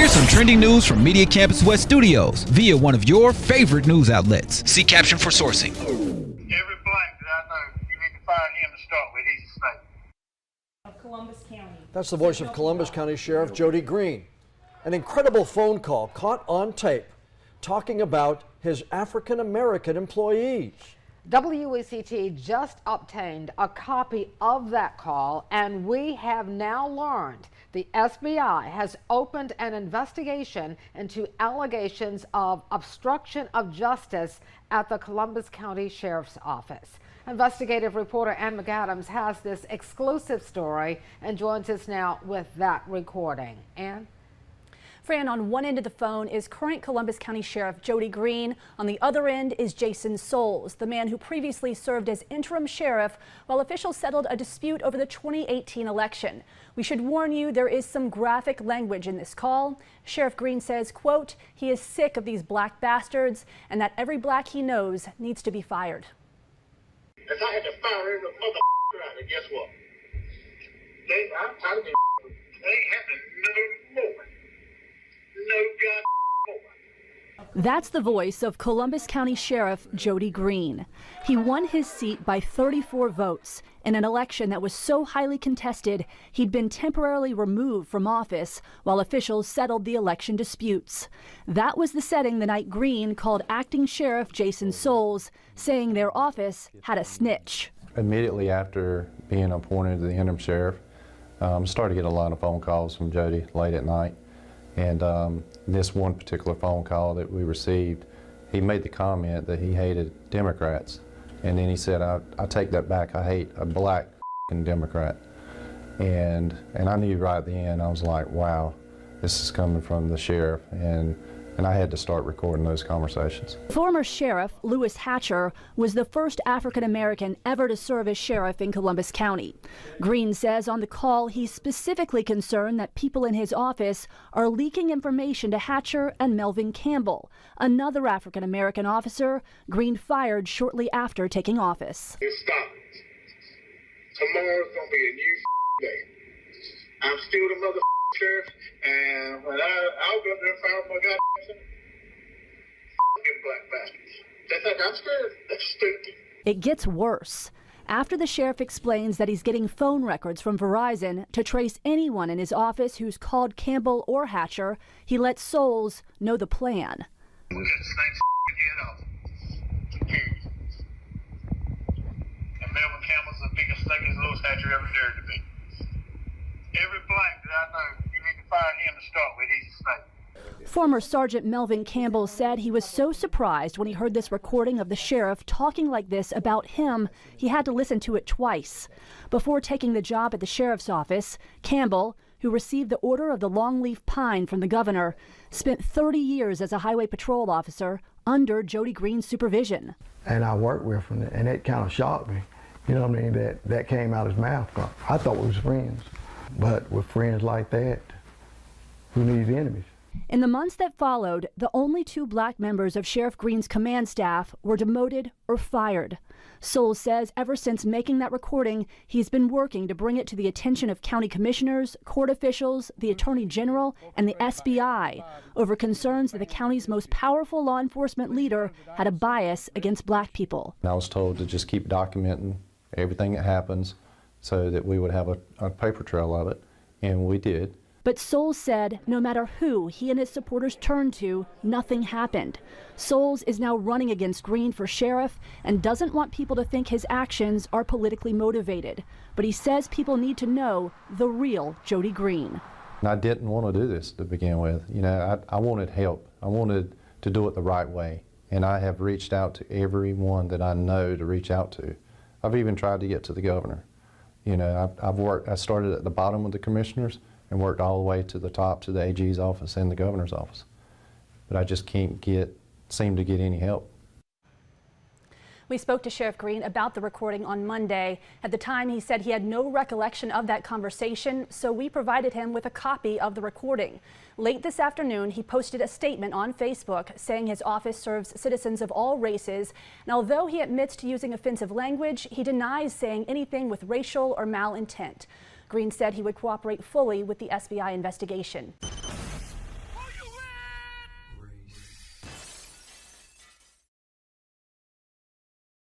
Here's some trending news from Media Campus West Studios via one of your favorite news outlets. See caption for sourcing. Every black that I know, you need to fire him to start with. He's a snake. Of Columbus County. That's the voice of Columbus County Sheriff Jody Greene. An incredible phone call caught on tape talking about his African-American employees. WECT just obtained a copy of that call, and we have now learned the SBI has opened an investigation into allegations of obstruction of justice at the Columbus County Sheriff's Office. Investigative reporter Ann McAdams has this exclusive story and joins us now with that recording. Ann? Fran, on one end of the phone is current Columbus County Sheriff Jody Greene. On the other end is Jason Souls, the man who previously served as interim sheriff while officials settled a dispute over the 2018 election. We should warn you, there is some graphic language in this call. Sheriff Greene says, quote, he is sick of these black bastards and that every black he knows needs to be fired. If I had to fire every mother out there, guess what? I'm tired of this. They ain't happening no more. No God more. That's the voice of Columbus County Sheriff Jody Greene. He won his seat by 34 votes in an election that was so highly contested he'd been temporarily removed from office while officials settled the election disputes. That was the setting the night Greene called acting Sheriff Jason Souls, saying their office had a snitch. Immediately after being appointed the interim sheriff, started to get a lot of phone calls from Jody late at night. And this one particular phone call that we received, he made the comment that he hated Democrats. And then he said, I take that back, I hate a black Democrat. And I knew right then, I was like, wow, this is coming from the sheriff. And I had to start recording those conversations. Former Sheriff Lewis Hatcher was the first African-American ever to serve as sheriff in Columbus County. Greene says on the call he's specifically concerned that people in his office are leaking information to Hatcher and Melvin Campbell, another African-American officer Greene fired shortly after taking office. It's stopping. Tomorrow's going to be a new day. I'm still the mother sheriff, and when I'll go up there and fire my goddamn self. Them black bastards. They think I'm scared. That's stupid. It gets worse. After the sheriff explains that he's getting phone records from Verizon to trace anyone in his office who's called Campbell or Hatcher, he lets Souls know the plan. We'll get the snake's head off. Period. And Melvin Campbell's the biggest snake as Lewis Hatcher ever dared to be. Every black that I know, you need to fire him to start with. He's a snake. Former Sergeant Melvin Campbell said he was so surprised when he heard this recording of the sheriff talking like this about him, he had to listen to it twice. Before taking the job at the sheriff's office, Campbell, who received the Order of the Longleaf Pine from the governor, spent 30 years as a highway patrol officer under Jody Greene's supervision. And I worked with him, and it kind of shocked me. You know what I mean? That came out of his mouth. I thought we was friends. But with friends like that, who needs enemies? In the months that followed, the only two black members of Sheriff Greene's command staff were demoted or fired. Souls says ever since making that recording, he's been working to bring it to the attention of county commissioners, court officials, the Attorney General, and the SBI over concerns that the county's most powerful law enforcement leader had a bias against black people. I was told to just keep documenting everything that happens so that we would have a paper trail of it, and we did. But Souls said no matter who he and his supporters turned to, nothing happened. Souls is now running against Greene for sheriff and doesn't want people to think his actions are politically motivated. But he says people need to know the real Jody Greene. And I didn't want to do this to begin with. You know, I wanted help. I wanted to do it the right way. And I have reached out to everyone that I know to reach out to. I've even tried to get to the governor. You know, I started at the bottom with the commissioners and worked all the way to the top, to the AG's office and the governor's office. But I just can't seem to get any help. We spoke to Sheriff Greene about the recording on Monday. At the time, he said he had no recollection of that conversation, so we provided him with a copy of the recording. Late this afternoon, he posted a statement on Facebook saying his office serves citizens of all races. And although he admits to using offensive language, he denies saying anything with racial or malintent. Greene said he would cooperate fully with the SBI investigation.